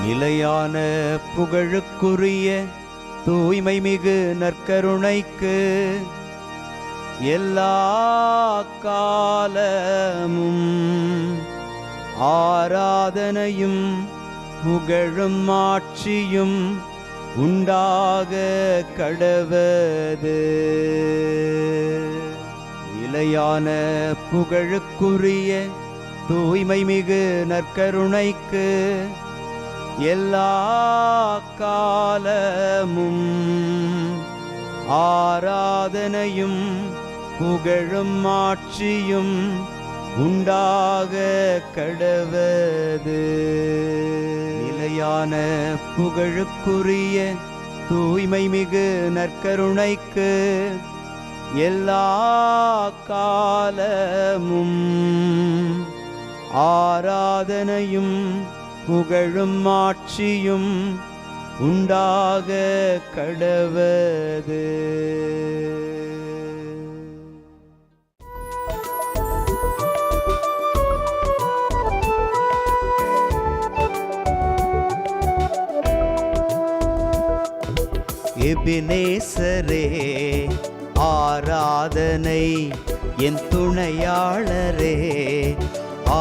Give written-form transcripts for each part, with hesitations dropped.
நிலையான புகழுக்குரிய தூய்மை மிகு நற்கருணைக்கு எல்லா காலமும் ஆராதனையும் புகழும் ஆட்சியும் உண்டாக கடவது. நிலையான புகழுக்குரிய தூய்மை மிகு நற்கருணைக்கு எல்லா காலமும் ஆராதனையும் புகழும் ஆட்சியும் உண்டாக கடவது. நிலையான புகழுக்குரிய தூய்மை மிகு நற்கருணைக்கு எல்லா காலமும் ஆராதனையும் புகழும் ஆட்சியும் உண்டாக கடவது. எபினேசரே ஆராதனை, என் துணையாளரே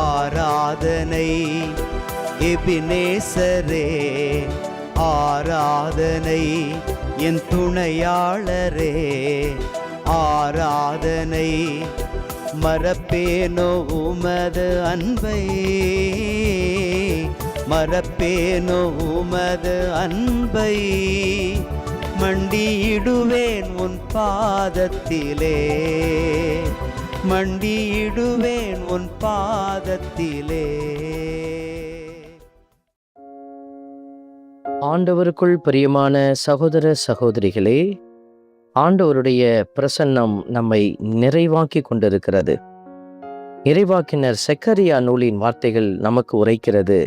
ஆராதனை. எபினேசரே ஆராதனை, என் துணையாளரே ஆராதனை. மறப்பேனோ உமது அன்பை, மறப்பேனோ உமது அன்பை. மண்டியிடுவேன் உன் பாதத்திலே, மண்டியிடுவேன் உன் பாதத்திலே. ஆண்டவருக்குள் பிரியமான சகோதர சகோதரிகளே, ஆண்டவருடைய பிரசன்னம் நம்மை நிறைவாக்கி கொண்டிருக்கிறது. இறைவாக்கினர் செக்கரியா நூலின் வார்த்தைகள் நமக்கு உரைக்கிறது.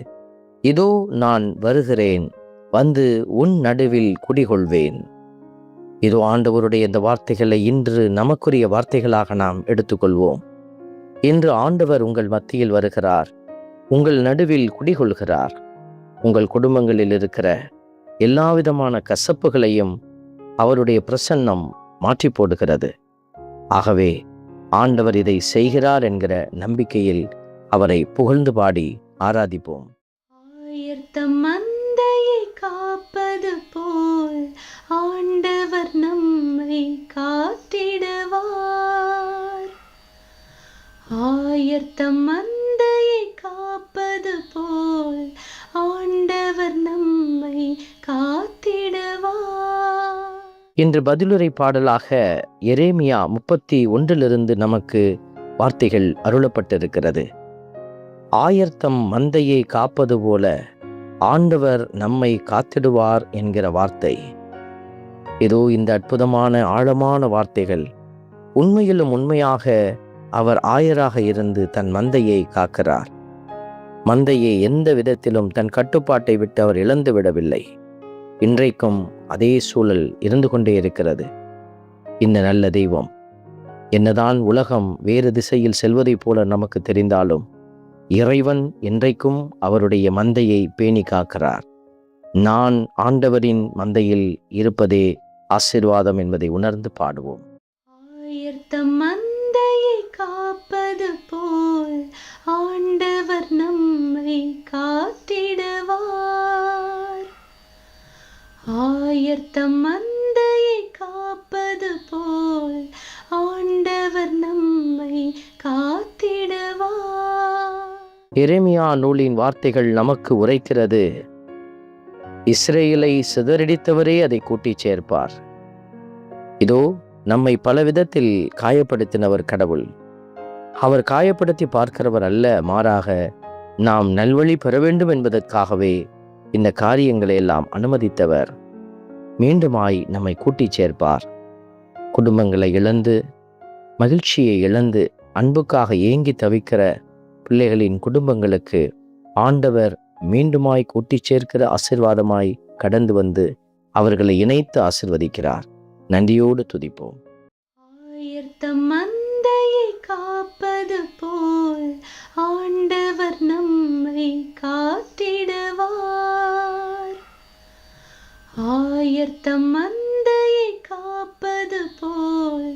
இதோ நான் வருகிறேன், வந்து உன் நடுவில் குடிகொள்வேன். இதோ ஆண்டவருடைய இந்த வார்த்தைகளை இன்று நமக்குரிய வார்த்தைகளாக நாம் எடுத்துக்கொள்வோம். இன்று ஆண்டவர் உங்கள் மத்தியில் வருகிறார், உங்கள் நடுவில் குடிகொள்கிறார். உங்கள் குடும்பங்களில் இருக்கிற எல்லாவிதமான கசப்புகளையும் அவருடைய பிரசன்னம் மாற்றி போடுகிறது. ஆகவே ஆண்டவர் இதை செய்கிறார் என்கிற நம்பிக்கையில் அவரை புகழ்ந்து பாடி ஆராதிப்போம். மந்தையை காப்பது போல் ஆண்டவர் நம்மை காத்திடுவார். ஆயர்த்தம் மந்தையை காப்பது போல் ஆண்டவர் நம்மை காத்திடுவார். இன்று பதிலுரை பாடலாக எரேமியா 31 நமக்கு வார்த்தைகள் அருளப்பட்டிருக்கிறது. ஆயர்த்தம் மந்தையை காப்பது போல ஆண்டவர் நம்மை காத்திடுவார் என்கிற வார்த்தை. இதோ இந்த அற்புதமான ஆழமான வார்த்தைகள். உண்மையிலும் உண்மையாக அவர் ஆயராக இருந்து தன் மந்தையை காக்கிறார். மந்தையை எந்த விதத்திலும் தன் கட்டுப்பாட்டை விட்டு அவர் இழந்து விடவில்லை. இன்றைக்கும் அதே சூழல் இருந்து கொண்டே இருக்கிறது. இந்த நல்ல தெய்வம் என்னதான் உலகம் வேறு திசையில் செல்வதைப் போல நமக்கு தெரிந்தாலும் இறைவன் என்றைக்கும் அவருடைய மந்தையை பேணி காக்கிறார். நான் ஆண்டவரின் மந்தையில் இருப்பதே ஆசீர்வாதம் என்பதை உணர்ந்து பாடுவோம். ஆயர்த்தம் மந்தையை காப்பது போல் ஆண்டவர் நம்மை காத்திடுவார். ஆயர்த்தம் மந்தையை காப்பது போல் ஆண்டவர் நம்மை காத்திடுவார். எரேமியா நூலின் வார்த்தைகள் நமக்கு உரைக்கிறது. இஸ்ரேலை சிதறடித்தவரே அதை கூட்டிச் சேர்ப்பார். இதோ நம்மை பலவிதத்தில் காயப்படுத்தினவர் கடவுள். அவர் காயப்படுத்தி பார்க்கிறவர் அல்ல, மாறாக நாம் நல்வழி பெற வேண்டும் என்பதற்காகவே இந்த காரியங்களை எல்லாம் அனுமதித்தவர். மீண்டுமாய் நம்மை கூட்டிச் சேர்ப்பார். குடும்பங்களை இழந்து, மகிழ்ச்சியை இழந்து, அன்புக்காக ஏங்கி தவிக்கிற பிள்ளைகளின் குடும்பங்களுக்கு ஆண்டவர் மீண்டுமாய் கூட்டிச் சேர்க்கிற ஆசீர்வாதமாய் கடந்து வந்து அவர்களை இணைத்து ஆசீர்வதிக்கிறார். நன்றியோடு துதிப்போம். ஆயர்த்தம் மந்தையை காப்பது போல் ஆண்டவர் நம்மை காத்திடுவார். ஆயர்த்தம் மந்தையை காப்பது போல்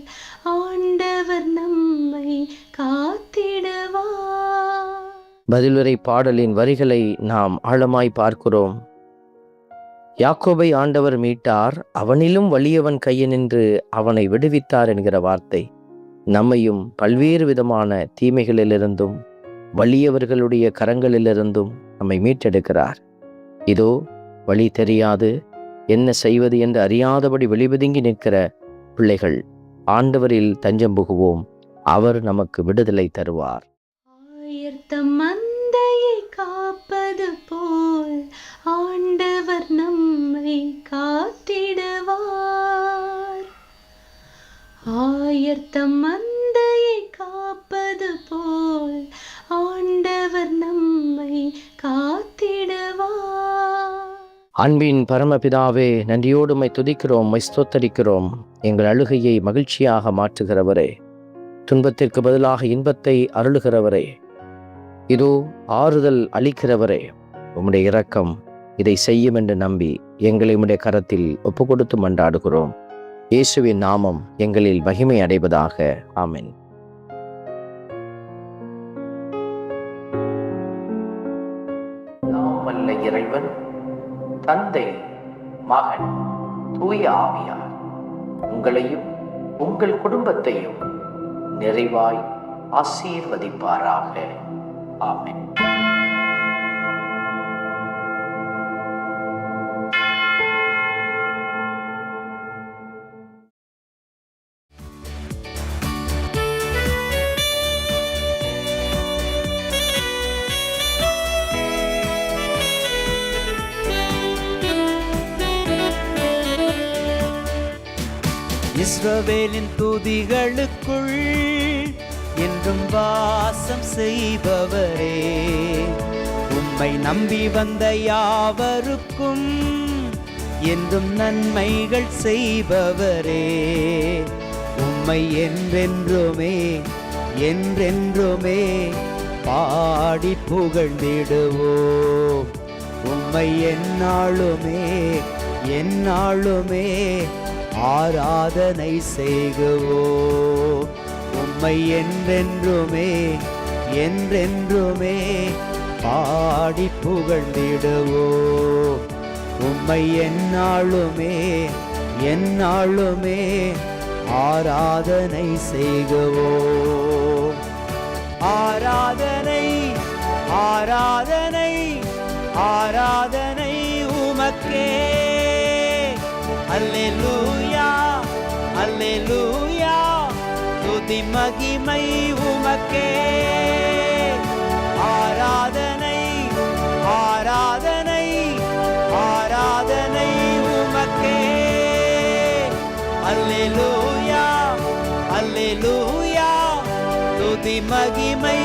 ஆண்டவர் நம்மை காத்திடுவார். பதிலுரை பாடலின் வரிகளை நாம் ஆழமாய் பார்க்கிறோம். யாக்கோபை ஆண்டவர் மீட்டார், அவனிலும் வலியவன் கையினின்று அவனை விடுவித்தார் என்கிற வார்த்தை நம்மையும் பல்வேறு விதமான தீமைகளிலிருந்தும் வலியவர்களுடைய கரங்களிலிருந்தும் நம்மை மீட்டெடுக்கிறார். இதோ வழி தெரியாது என்ன செய்வது என்று அறியாதபடி வெளிபதுங்கி நிற்கிற பிள்ளைகள், ஆண்டவரில் தஞ்சம் புகுவோம், அவர் நமக்கு விடுதலை தருவார். ஆயர்த்தம் மந்தையை காப்பது போல் ஆண்டவர் நம்மை காத்திடுவார். ஆயர்த்தம் மந்தையை காப்பது போல் ஆண்டவர் நம்மை காத்திடுவார். அன்பின் பரமபிதாவே, நன்றியோடு உம்மை துதிக்கிறோம், உம்மை ஸ்தோத்தரிக்கிறோம். எங்கள் அழுகையை மகிழ்ச்சியாக மாற்றுகிறவரே, துன்பத்திற்கு பதிலாக இன்பத்தை அருளுகிறவரே, இதோ ஆறுதல் அளிக்கிறவரே, உம்முடைய இரக்கம் இதை செய்யும் என்று நம்பி எங்களை உம்முடைய கரத்தில் ஒப்பு கொடுத்து மன்றாடுகிறோம். இயேசுவின் நாமம் எங்களில் மகிமை அடைவதாக. ஆமென். நாம் வல்ல இறைவன், தந்தை, மகன், தூய ஆவியார் உங்களையும் உங்கள் குடும்பத்தையும் நிறைவாய் ஆசீர்வதிப்பாராக. ஆமென். இஸ்ரவேலின் துதிகளுக்குள் என்றும் வாசம் செய்பவரே, உம்மை நம்பி வந்த யாவருக்கும் என்றும் நன்மைகள் செய்பவரே, உம்மை என்றென்றுமே என்றென்றுமே பாடி புகழ்ந்திடுவோம். உம்மை எந்நாளுமே எந்நாளுமே ஆராதனை செய்குவோம். உம்மை என்றென்றுமே என்றென்றுமே பாடி புகழ்ந்திடுவோம். உம்மை எந்நாளுமே எந்நாளுமே ஆராதனை செய்குவோம். ஆராதனை ஆராதனை ஆராதனை உமக்கே. அல்லேலூயா அல்லேலூயா, துதி மகிமை உமக்கே. ஆராதனை ஆராதனை ஆராதனை உமக்கே. அல்லேலூயா அல்லேலூயா, துதி மகிமை